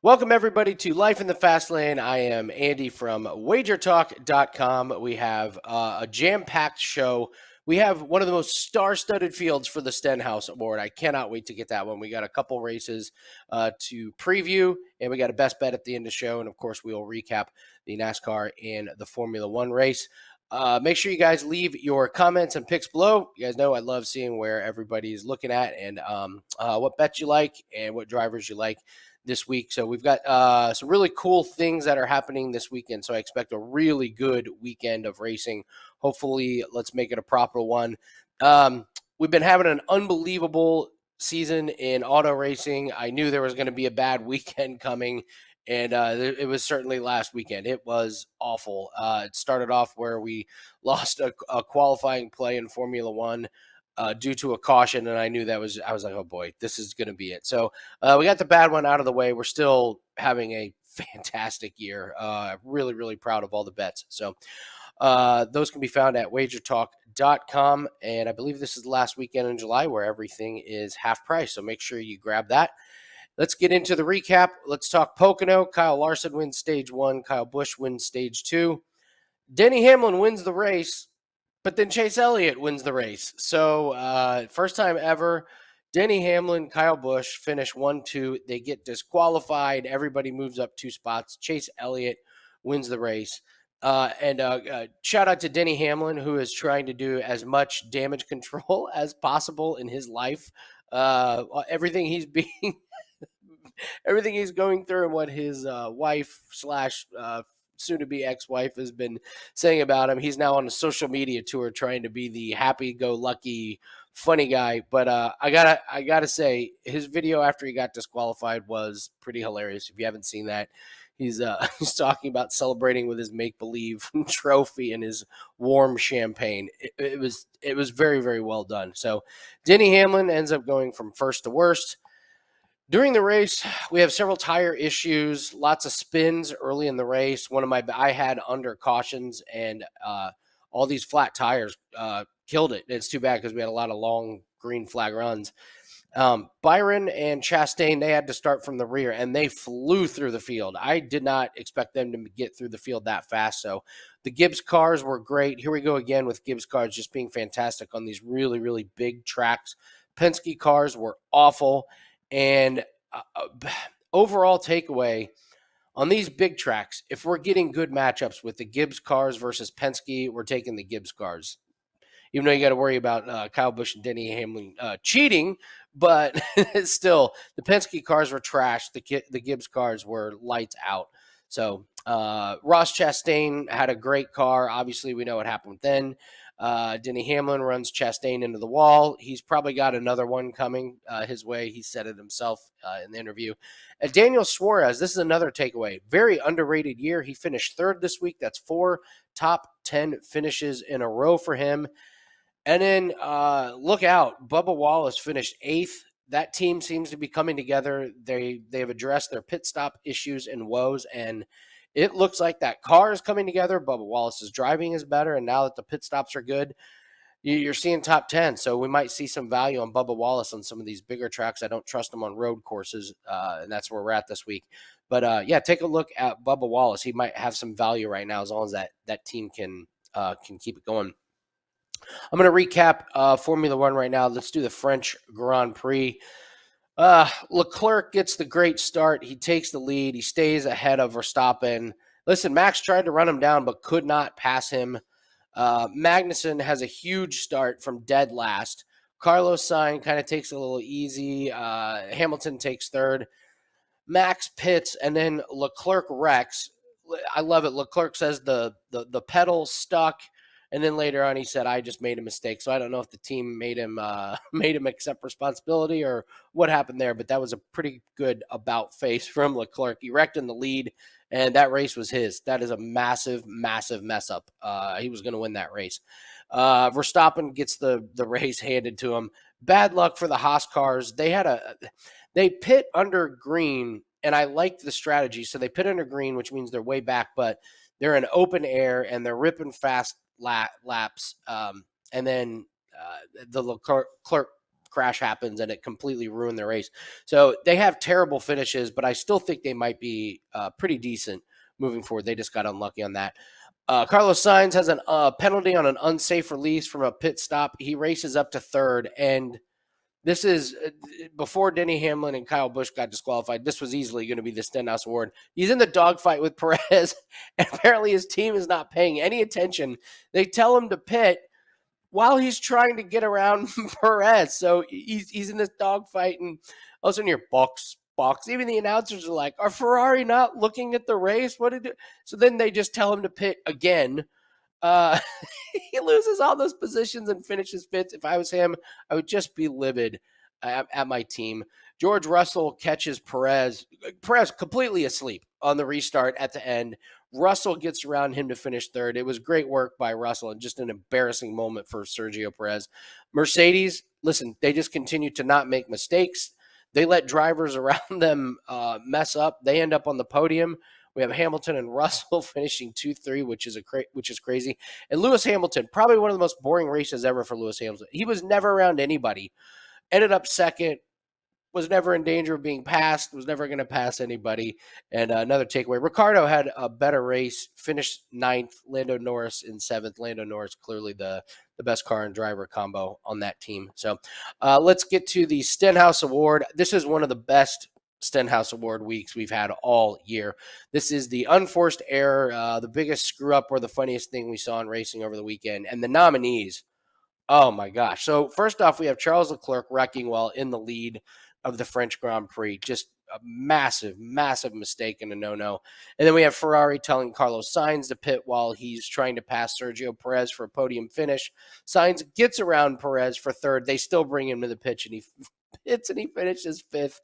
Welcome, everybody, to Life in the Fast Lane. I am Andy from WagerTalk.com. We have a jam-packed show. We have one of the most star-studded fields for the Stenhouse Award. I cannot wait to get that one. We got a couple races to preview, and we got a best bet at the end of the show. And, of course, we will recap the NASCAR and the Formula One race. Make sure you guys leave your comments and picks below. You guys know I love seeing where everybody's looking at and what bets you like and what drivers you like this week. So we've got some really cool things that are happening this weekend. So I expect a really good weekend of racing. Hopefully, let's make it a proper one. We've been having an unbelievable season in auto racing. I knew there was going to be a bad weekend coming, and it was certainly last weekend. It was awful. It started off where we lost a qualifying play in Formula One due to a caution, and I knew I was like, oh boy, this is going to be it. So we got the bad one out of the way. We're still having a fantastic year. Really, really proud of all the bets. So those can be found at WagerTalk.com, and I believe this is the last weekend in July where everything is half price. So make sure you grab that. Let's get into the recap. Let's talk Pocono. Kyle Larson wins stage 1. Kyle Busch wins stage 2. Denny Hamlin wins the race. But then Chase Elliott wins the race. So first time ever, Denny Hamlin, Kyle Busch finish 1-2. They get disqualified. Everybody moves up 2 spots. Chase Elliott wins the race. And shout out to Denny Hamlin, who is trying to do as much damage control as possible in his life. Everything he's everything he's going through and what his wife / soon-to-be ex-wife has been saying about him. He's now on a social media tour trying to be the happy-go-lucky, funny guy. But I gotta say, his video after he got disqualified was pretty hilarious. If you haven't seen that, he's talking about celebrating with his make-believe trophy and his warm champagne. It was very, very well done. So Denny Hamlin ends up going from first to worst. During the race, we have several tire issues, lots of spins early in the race. I had under cautions, and all these flat tires killed it. It's too bad because we had a lot of long green flag runs. Byron and Chastain, they had to start from the rear, and they flew through the field. I did not expect them to get through the field that fast. So the Gibbs cars were great. Here we go again with Gibbs cars just being fantastic on these really, really big tracks. Penske cars were awful. And overall takeaway on these big tracks, if we're getting good matchups with the Gibbs cars versus Penske, we're taking the Gibbs cars. Even though you got to worry about Kyle Busch and Denny Hamlin cheating, but still, the Penske cars were trash. The Gibbs cars were lights out. So Ross Chastain had a great car. Obviously, we know what happened then. Denny Hamlin runs Chastain into the wall. He's probably got another one coming his way. He said it himself in the interview. Daniel Suarez, this is another takeaway. Very underrated year. He finished 3rd this week. That's 4 top 10 finishes in a row for him. And then look out. Bubba Wallace finished 8th. That team seems to be coming together. They've addressed their pit stop issues and woes, and it looks like that car is coming together. Bubba Wallace's driving is better, and now that the pit stops are good, you're seeing top 10. So we might see some value on Bubba Wallace on some of these bigger tracks. I don't trust him on road courses, and that's where we're at this week. But yeah, take a look at Bubba Wallace. He might have some value right now as long as that team can keep it going. I'm going to recap Formula One right now. Let's do the French Grand Prix. Leclerc gets the great start. He takes the lead. He stays ahead of Verstappen. Listen, Max tried to run him down but could not pass him. Magnussen has a huge start from dead last. Carlos Sainz kind of takes it a little easy. Hamilton takes 3rd. Max pits, and then Leclerc wrecks. I love it. Leclerc says the pedal stuck. And then later on, he said, "I just made a mistake." So I don't know if the team made him accept responsibility or what happened there, but that was a pretty good about face from Leclerc. He wrecked in the lead, and that race was his. That is a massive, massive mess up. He was going to win that race. Verstappen gets the race handed to him. Bad luck for the Haas cars. They pit under green, and I liked the strategy. So they pit under green, which means they're way back, but they're in open air, and they're ripping fast laps, and then the Leclerc crash happens and it completely ruined their race. So they have terrible finishes, but I still think they might be pretty decent moving forward. They just got unlucky on that. Carlos Sainz has a penalty on an unsafe release from a pit stop. He races up to third, and this is before Denny Hamlin and Kyle Busch got disqualified. This was easily going to be the Stenhouse Award. He's in the dogfight with Perez, and apparently his team is not paying any attention. They tell him to pit while he's trying to get around Perez. So he's in this dogfight, and all of a sudden you're box. Even the announcers are like, "Are Ferrari not looking at the race? What did it?" So then they just tell him to pit again. Uh, he loses all those positions and finishes fifth. If I was him, I would just be livid at my team. George Russell catches Perez. Perez completely asleep on the restart at the end. Russell gets around him to finish third. It was great work by Russell and just an embarrassing moment for Sergio Perez. Mercedes, listen, they just continue to not make mistakes. They let drivers around them mess up. They end up on the podium. We have Hamilton and Russell finishing 2-3, which is crazy. And Lewis Hamilton, probably one of the most boring races ever for Lewis Hamilton. He was never around anybody. Ended up second, was never in danger of being passed, was never going to pass anybody. And another takeaway, Ricciardo had a better race, finished ninth, Lando Norris in seventh. Lando Norris, clearly the best car and driver combo on that team. So let's get to the Stenhouse Award. This is one of the best Stenhouse Award weeks we've had all year. This is the unforced error, the biggest screw up or the funniest thing we saw in racing over the weekend. And the nominees, oh my gosh. So first off, we have Charles Leclerc wrecking while in the lead of the French Grand Prix. Just a massive, massive mistake and a no-no. And then we have Ferrari telling Carlos Sainz to pit while he's trying to pass Sergio Perez for a podium finish. Sainz gets around Perez for third. They still bring him to the pitch, and he pits and he finishes fifth.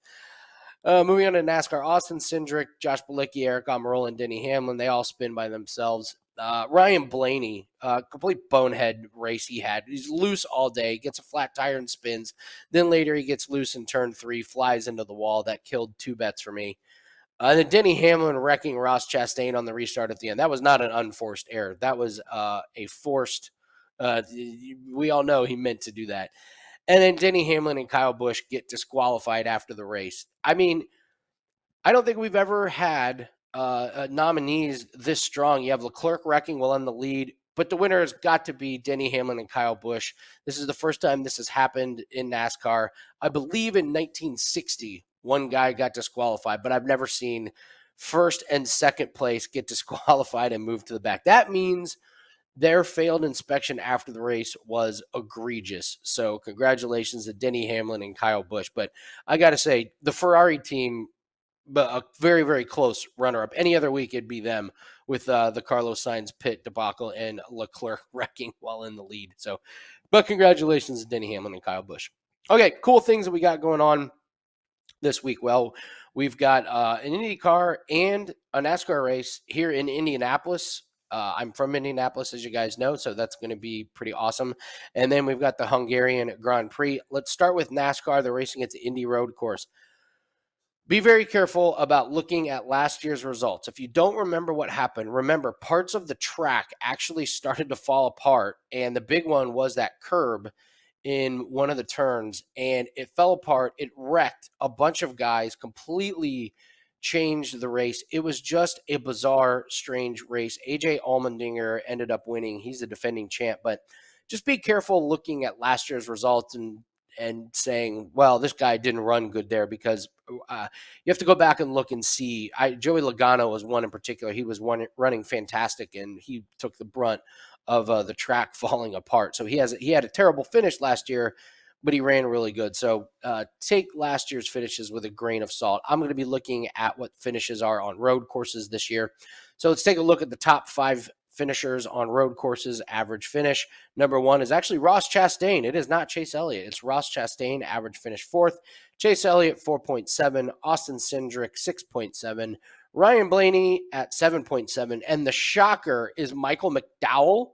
Moving on to NASCAR, Austin Cindric, Josh Bilicki, Eric Almirola, and Denny Hamlin, they all spin by themselves. Ryan Blaney, complete bonehead race he had. He's loose all day, gets a flat tire and spins. Then later he gets loose in turn 3, flies into the wall. That killed 2 bets for me. And then Denny Hamlin wrecking Ross Chastain on the restart at the end. That was not an unforced error. That was a forced, we all know he meant to do that. And then Denny Hamlin and Kyle Busch get disqualified after the race. I mean, I don't think we've ever had nominees this strong. You have Leclerc wrecking while in the lead, but the winner has got to be Denny Hamlin and Kyle Busch. This is the first time this has happened in NASCAR. I believe in 1960, one guy got disqualified, but I've never seen first and second place get disqualified and move to the back. That means their failed inspection after the race was egregious. So congratulations to Denny Hamlin and Kyle Busch. But I got to say, the Ferrari team, but a very, very close runner-up. Any other week, it'd be them with the Carlos Sainz pit debacle and Leclerc wrecking while in the lead. So, but congratulations to Denny Hamlin and Kyle Busch. Okay, cool things that we got going on this week. Well, we've got an Indy car and a NASCAR race here in Indianapolis. I'm from Indianapolis, as you guys know, so that's going to be pretty awesome. And then we've got the Hungarian Grand Prix. Let's start with NASCAR. They're racing at the Indy Road Course. Be very careful about looking at last year's results. If you don't remember what happened, remember parts of the track actually started to fall apart, and the big one was that curb in one of the turns, and it fell apart. It wrecked a bunch of guys, completely changed the race. It was just a bizarre, strange race. AJ Allmendinger ended up winning. He's the defending champ, but just be careful looking at last year's results and saying, well, this guy didn't run good there, because you have to go back and look and see. Joey Logano was one in particular. He was running fantastic, and he took the brunt of the track falling apart. So he had a terrible finish last year, but he ran really good. So take last year's finishes with a grain of salt. I'm going to be looking at what finishes are on road courses this year. So let's take a look at the top 5 finishers on road courses, average finish. Number 1 is actually Ross Chastain. It is not Chase Elliott. It's Ross Chastain, average finish 4th. Chase Elliott, 4.7. Austin Cindric, 6.7. Ryan Blaney at 7.7. And the shocker is Michael McDowell.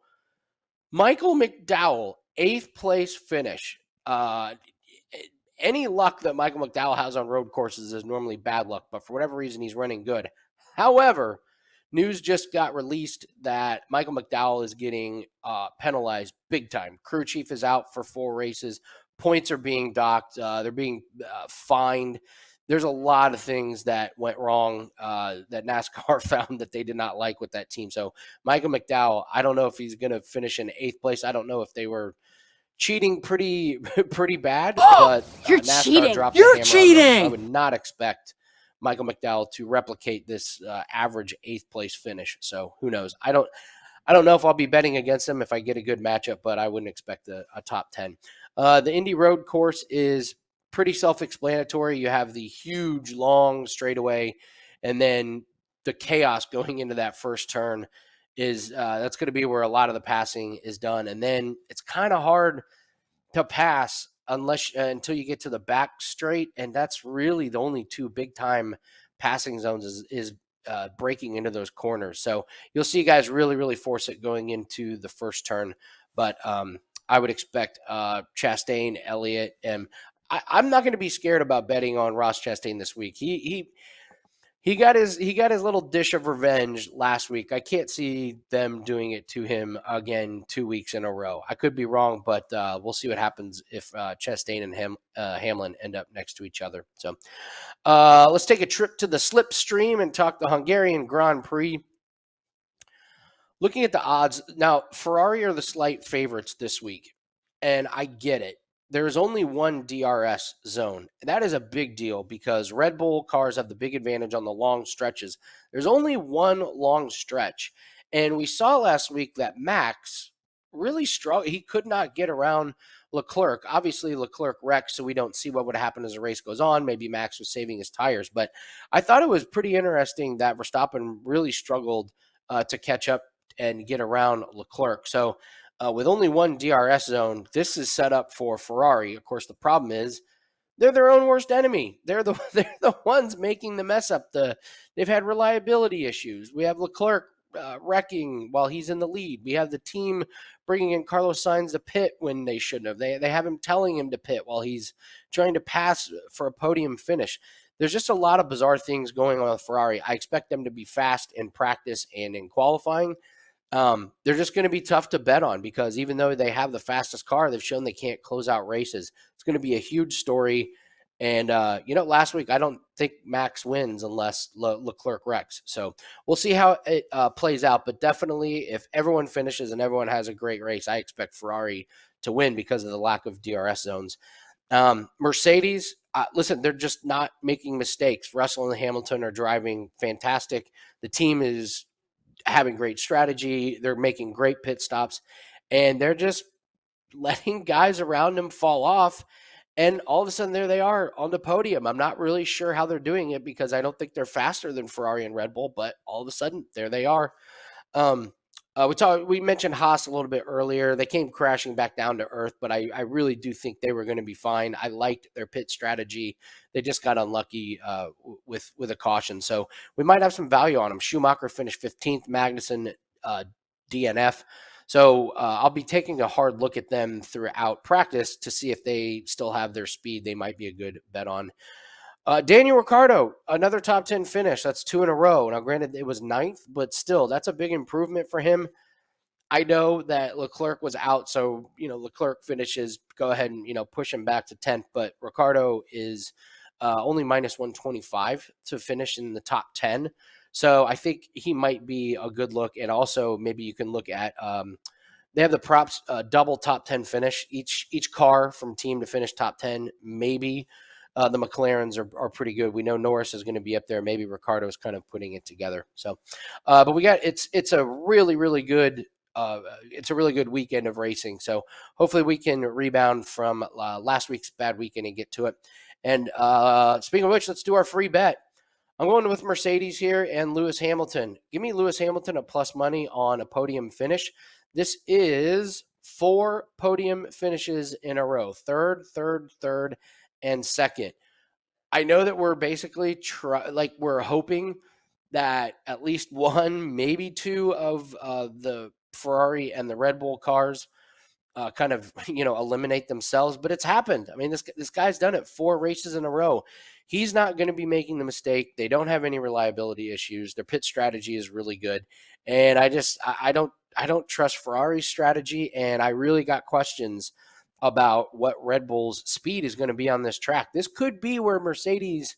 Michael McDowell, 8th place finish. Any luck that Michael McDowell has on road courses is normally bad luck, but for whatever reason, he's running good. However, news just got released that Michael McDowell is getting penalized big time. Crew chief is out for 4 races. points are being docked. They're being fined. There's a lot of things that went wrong that NASCAR found that they did not like with that team. So Michael McDowell, I don't know if he's going to finish in 8th place. I don't know if they were cheating pretty bad, but You're NASCAR cheating. dropped You're the hammer on them. So I cheating. would not expect Michael McDowell to replicate this average 8th place finish. So who knows? I don't know if I'll be betting against him if I get a good matchup, but I wouldn't expect a top 10. The Indy Road course is pretty self-explanatory. You have the huge, long straightaway, and then the chaos going into that first turn is that's going to be where a lot of the passing is done. And then it's kind of hard to pass unless until you get to the back straight, and that's really the only two big-time passing zones is breaking into those corners. So you'll see guys really force it going into the first turn. But I would expect Chastain, Elliott, and I'm not going to be scared about betting on Ross Chastain this week. He got his little dish of revenge last week. I can't see them doing it to him again 2 weeks in a row. I could be wrong, but we'll see what happens if Chastain and Hamlin end up next to each other. So let's take a trip to the slipstream and talk the Hungarian Grand Prix. Looking at the odds, now Ferrari are the slight favorites this week, and I get it. There's only one DRS zone. That is a big deal because Red Bull cars have the big advantage on the long stretches. There's only one long stretch. And we saw last week that Max really struggled. He could not get around Leclerc. Obviously, Leclerc wrecked, so we don't see what would happen as the race goes on. Maybe Max was saving his tires. But I thought it was pretty interesting that Verstappen really struggled to catch up and get around Leclerc. So with only one DRS zone, this is set up for Ferrari. Of course, the problem is they're their own worst enemy. They're the ones making the mess up. They've had reliability issues. We have Leclerc wrecking while he's in the lead. We have the team bringing in Carlos Sainz to pit when they shouldn't have. They have him telling him to pit while he's trying to pass for a podium finish. There's just a lot of bizarre things going on with Ferrari. I expect them to be fast in practice and in qualifying. They're just going to be tough to bet on because even though they have the fastest car, they've shown they can't close out races. It's going to be a huge story. And, last week, I don't think Max wins unless Leclerc wrecks. So we'll see how it plays out. But definitely, if everyone finishes and everyone has a great race, I expect Ferrari to win because of the lack of DRS zones. Mercedes, listen, they're just not making mistakes. Russell and Hamilton are driving fantastic. The team is having great strategy. They're making great pit stops, and they're just letting guys around them fall off. And all of a sudden, there they are on the podium. I'm not really sure how they're doing it because I don't think they're faster than Ferrari and Red Bull, but all of a sudden, there they are. We mentioned Haas a little bit earlier. They came crashing back down to earth, but I really do think they were going to be fine. I liked their pit strategy. They just got unlucky with a caution. So we might have some value on them. Schumacher finished 15th, Magnussen DNF. So I'll be taking a hard look at them throughout practice to see if they still have their speed. They might be a good bet on. Daniel Ricciardo, another top 10 finish. That's 2 in a row. Now, granted, it was 9th, but still, that's a big improvement for him. I know that Leclerc was out, so, Leclerc finishes, go ahead and, push him back to 10th, but Ricciardo is only minus 125 to finish in the top 10. So I think he might be a good look. And also maybe you can look at they have the props double top 10 finish. Each car from team to finish top 10, maybe. The McLarens are pretty good. We know Norris is going to be up there. Maybe Ricciardo is kind of putting it together. So, but we got it's a really good weekend of racing. So hopefully we can rebound from last week's bad weekend and get to it. And speaking of which, let's do our free bet. I'm going with Mercedes here and Lewis Hamilton. Give me Lewis Hamilton a plus money on a podium finish. This is 4 podium finishes in a row. Third, and second. I know that we're basically we're hoping that at least 1, maybe 2 of the Ferrari and the Red Bull cars kind of eliminate themselves, but it's happened. I mean, this guy's done it 4 races in a row. He's not going to be making the mistake. They don't have any reliability issues. Their pit strategy is really good, and I don't trust Ferrari's strategy, and I really got questions about what Red Bull's speed is going to be on this track. This could be where Mercedes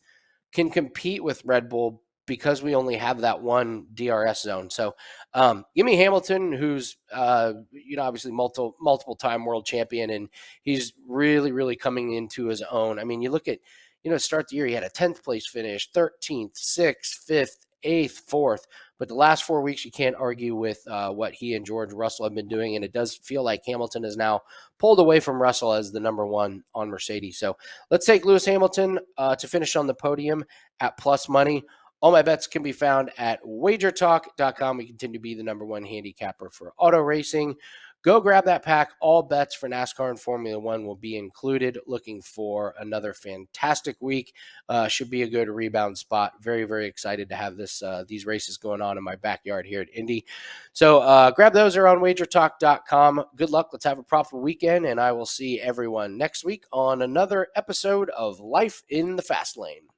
can compete with Red Bull because we only have that one DRS zone. So give me Hamilton, who's obviously multiple time world champion, and he's really, really coming into his own. I mean, you look at, start the year, he had a 10th place finish, 13th, 6th, 5th, 8th, 4th. But the last 4 weeks, you can't argue with what he and George Russell have been doing. And it does feel like Hamilton is now pulled away from Russell as the number one on Mercedes. So let's take Lewis Hamilton to finish on the podium at plus money. All my bets can be found at WagerTalk.com. We continue to be the number one handicapper for auto racing. Go grab that pack. All bets for NASCAR and Formula One will be included. Looking for another fantastic week. Should be a good rebound spot. Very, very excited to have these races going on in my backyard here at Indy. So grab those are on WagerTalk.com. Good luck. Let's have a profitable weekend, and I will see everyone next week on another episode of Life in the Fast Lane.